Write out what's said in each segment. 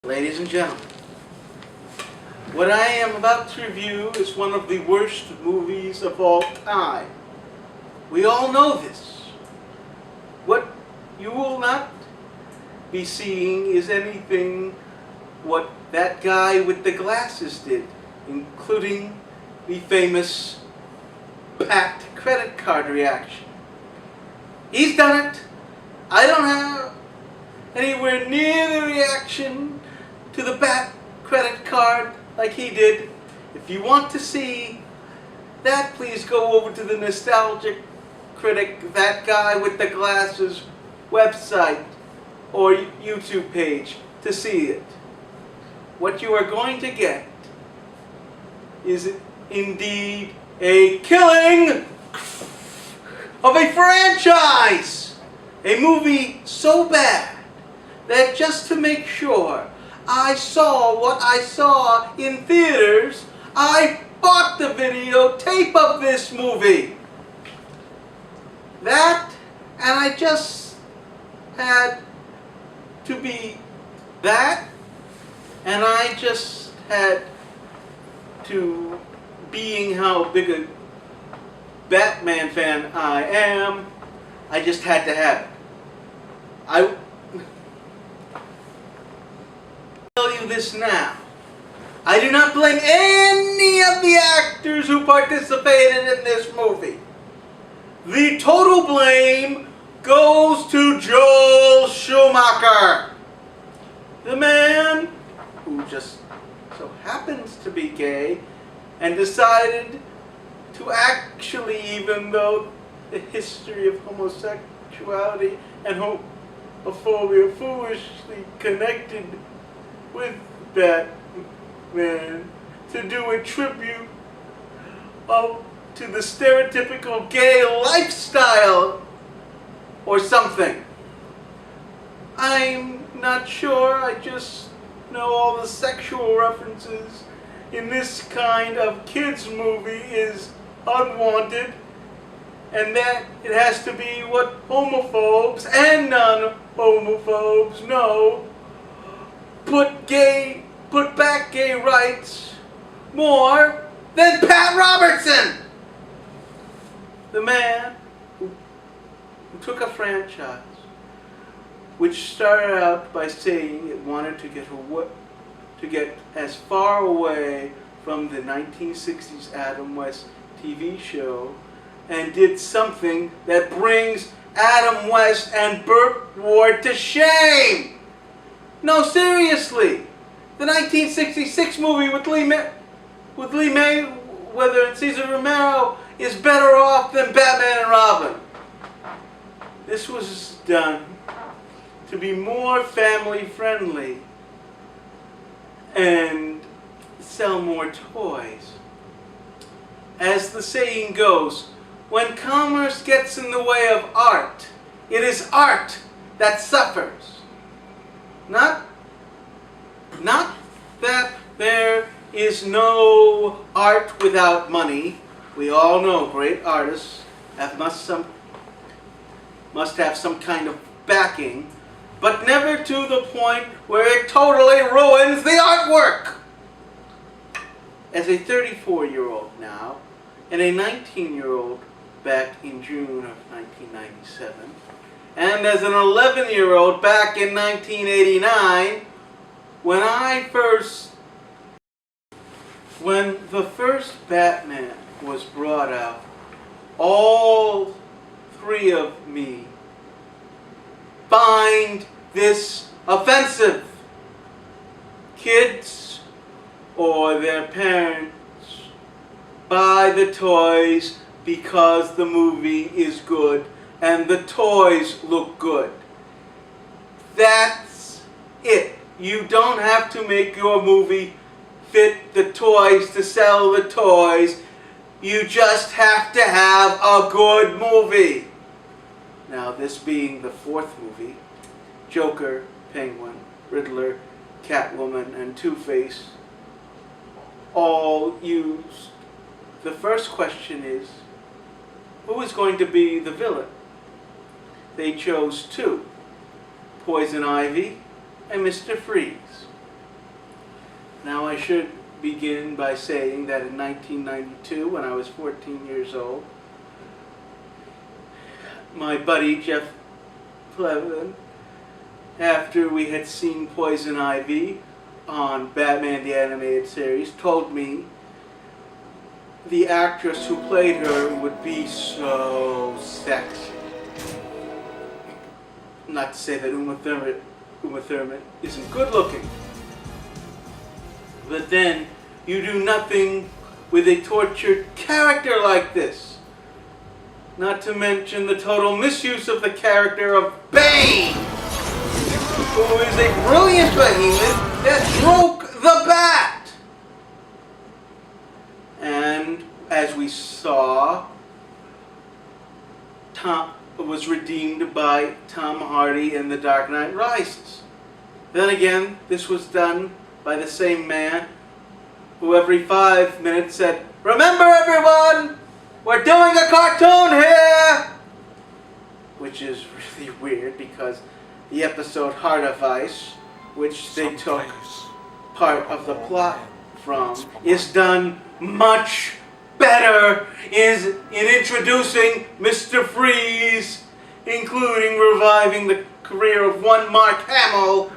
Ladies and gentlemen, what I am about to review is one of the worst movies of all time. We all know this. What you will not be seeing is anything what that guy with the glasses did, including the famous packed credit card reaction. He's done it. I don't have anywhere near the reaction to the back credit card like he did. If you want to see that, please go over to the Nostagliga Critic, that guy with the glasses website or YouTube page to see it. What you are going to get is indeed a killing of a franchise. A movie so bad that just to make sure I saw what I saw in theaters, I bought the videotape of this movie. That, and I just had to be that, and I just had to, being how big a Batman fan I am, I just had to have it. I tell you this now. I do not blame any of the actors who participated in this movie. The total blame goes to Joel Schumacher, the man who just so happens to be gay and decided to actually, even though the history of homosexuality and homophobia foolishly connected with Batman, to do a tribute to the stereotypical gay lifestyle or something. I'm not sure, I just know all the sexual references in this kind of kids movie is unwanted, and that it has to be what homophobes and non-homophobes know. Put back gay rights more than Pat Robertson, the man who took a franchise which started out by saying it wanted to get as far away from the 1960s Adam West TV show, and did something that brings Adam West and Burt Ward to shame. No, seriously. The 1966 movie with Lee Mayweather and Cesar Romero is better off than Batman and Robin. This was done to be more family friendly and sell more toys. As the saying goes, when commerce gets in the way of art, it is art that suffers. Not that there is no art without money. We all know great artists must have some kind of backing, but never to the point where it totally ruins the artwork. As a 34-year-old now, and a 19-year-old back in June of 1997, and as an 11-year-old back in 1989, when the first Batman was brought out, all three of me find this offensive. Kids or their parents buy the toys because the movie is good and the toys look good. That's it. You don't have to make your movie fit the toys to sell the toys. You just have to have a good movie. Now, this being the fourth movie, Joker, Penguin, Riddler, Catwoman, and Two-Face all used. The first question is, who is going to be the villain? They chose two, Poison Ivy and Mr. Freeze. should begin by saying that in 1992, when I was 14 years old, my buddy Jeff Plevin, after we had seen Poison Ivy on Batman the Animated Series, told me the actress who played her would be so sexy. Not to say that Uma Thurman isn't good looking, but then you do nothing with a tortured character like this. Not to mention the total misuse of the character of Bane, who is a brilliant behemoth that broke the bat. And as we saw, Tom was redeemed by Tom Hardy in The Dark Knight Rises. Then again, this was done by the same man who every 5 minutes said, "Remember everyone, we're doing a cartoon here!" Which is really weird because the episode Heart of Ice, which they took part of the plot from, is done much better in introducing Mr. Freeze, including reviving the career of one Mark Hamill,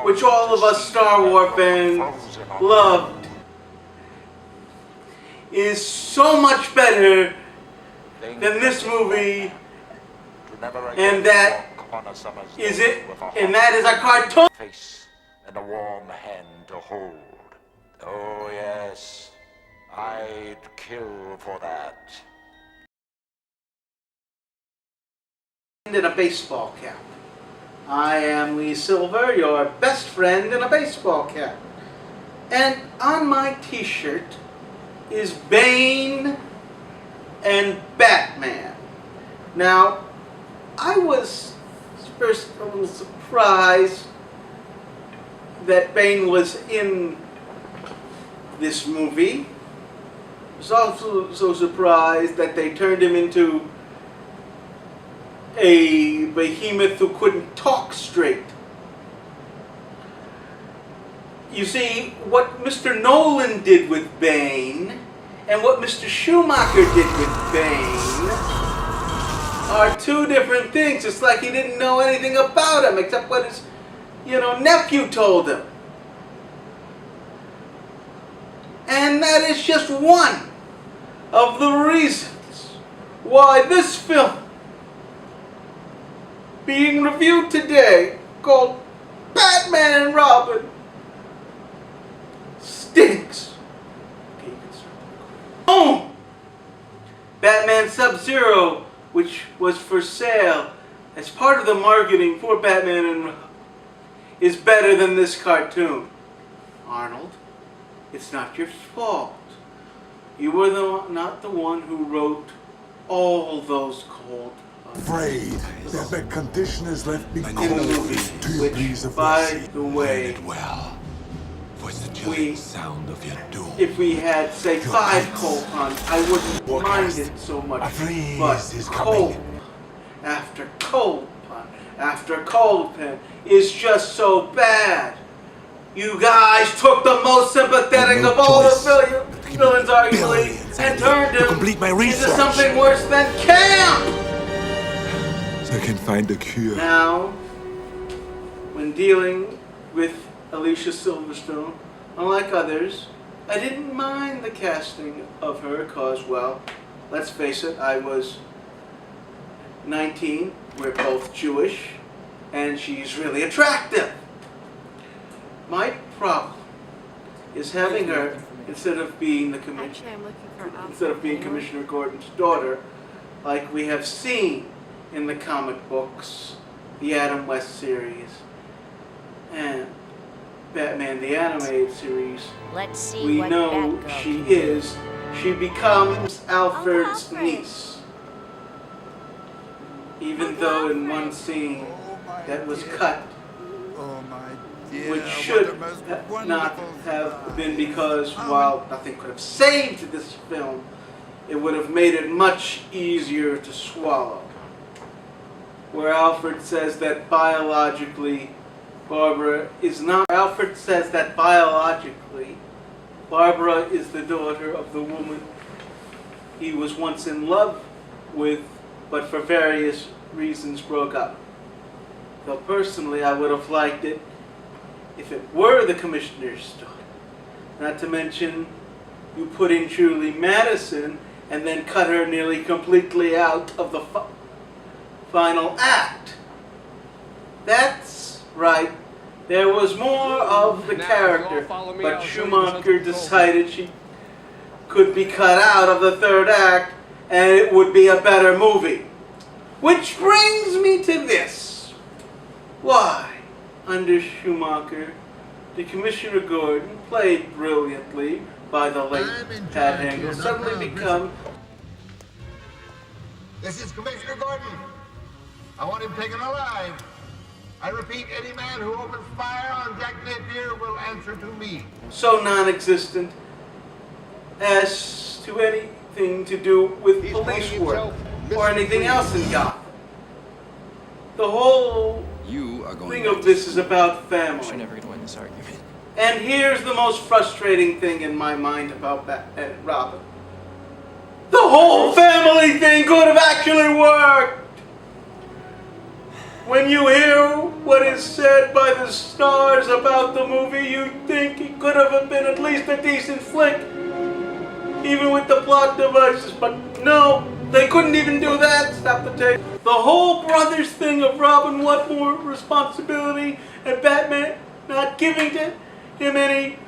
which all of us Star Wars fans loved, is so much better than this movie, and that is it, and that is a cartoon. Face and a warm hand to hold. Oh yes, I'd kill for that. In a baseball cap. I am Lee Silver, your best friend in a baseball cap. And on my t-shirt is Bane and Batman. Now, I was first a little surprised that Bane was in this movie. I was also so surprised that they turned him into a behemoth who couldn't talk straight. You see, what Mr. Nolan did with Bane and what Mr. Schumacher did with Bane are two different things. It's like he didn't know anything about him except what his, nephew told him. And that is just one of the reasons why this film being reviewed today, called Batman and Robin, stinks. Oh! Batman Sub-Zero, which was for sale as part of the marketing for Batman and Robin, is better than this cartoon. Arnold, it's not your fault. You were not the one who wrote all those cold. Afraid that the conditioners left me In the cold. movie, Do you which, please of by mercy? the way, Well, was the we- chilling sound of your doom. if we had, say, 5 cold puns, I wouldn't mind it so much. A freeze But is cold coming. after cold pun after cold pun is just so bad. You guys took the most sympathetic No of all choice the villains, arguably, billions and turned to him complete my into research. something worse than camp. So I can find a cure. Now, when dealing with Alicia Silverstone, unlike others, I didn't mind the casting of her because, well, let's face it, I was 19, we're both Jewish, and she's really attractive. My problem is having her, instead of being Actually, I'm looking for an instead of being Commissioner Gordon's daughter, like we have seen in the comic books, the Adam West series, and Batman the Animated Series, Let's see we what know Batgirl she becomes Alfred's Alfred. niece. Even though in one scene that was cut, Oh my dear, which what should the most not wonderful have been, because while nothing could have saved this film, it would have made it much easier to swallow. Where Alfred says that biologically Barbara is not. Alfred says that biologically, Barbara is the daughter of the woman he was once in love with, but for various reasons broke up. Though personally, I would have liked it if it were the commissioner's daughter. Not to mention, you put in Julie Madison and then cut her nearly completely out of the final act. That's right. There was more of the character, but Schumacher decided she could be cut out of the third act and it would be a better movie. Which brings me to this. Why, under Schumacher, did Commissioner Gordon, played brilliantly by the late Pat Engel, suddenly become... This is Commissioner Gordon. I want him taken alive. I repeat, any man who opens fire on Jack Napier will answer to me. so non-existent as to anything to do with police work or anything else in Gotham? The whole thing of this is about family. You're never gonna win this argument. And here's the most frustrating thing in my mind about Batman and Robin. The whole family thing could have actually worked! When you hear what is said by the stars about the movie, you think it could have been at least a decent flick, even with the plot devices, but no, they couldn't even do that. Stop the tape. The whole brothers thing of Robin want more responsibility and Batman not giving to him any,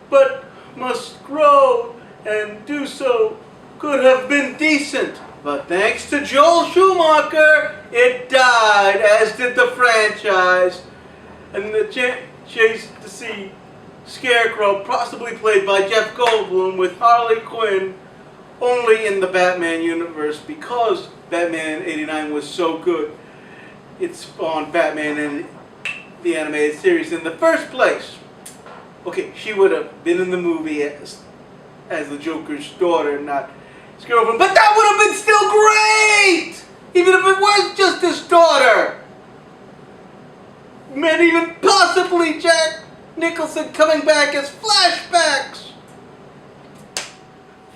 but must grow and do so, could have been decent. But thanks to Joel Schumacher, it died, as did the franchise. And the chase to see Scarecrow, possibly played by Jeff Goldblum, with Harley Quinn, only in the Batman universe, because Batman '89 was so good. It spawned Batman in the animated series in the first place. Okay, she would have been in the movie as the Joker's daughter, not his girlfriend, but that would have been still great! Even if it was just his daughter! And even possibly Jack Nicholson coming back as flashbacks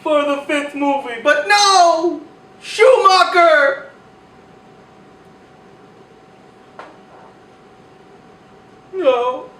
for the 5th movie, but no! Schumacher! No.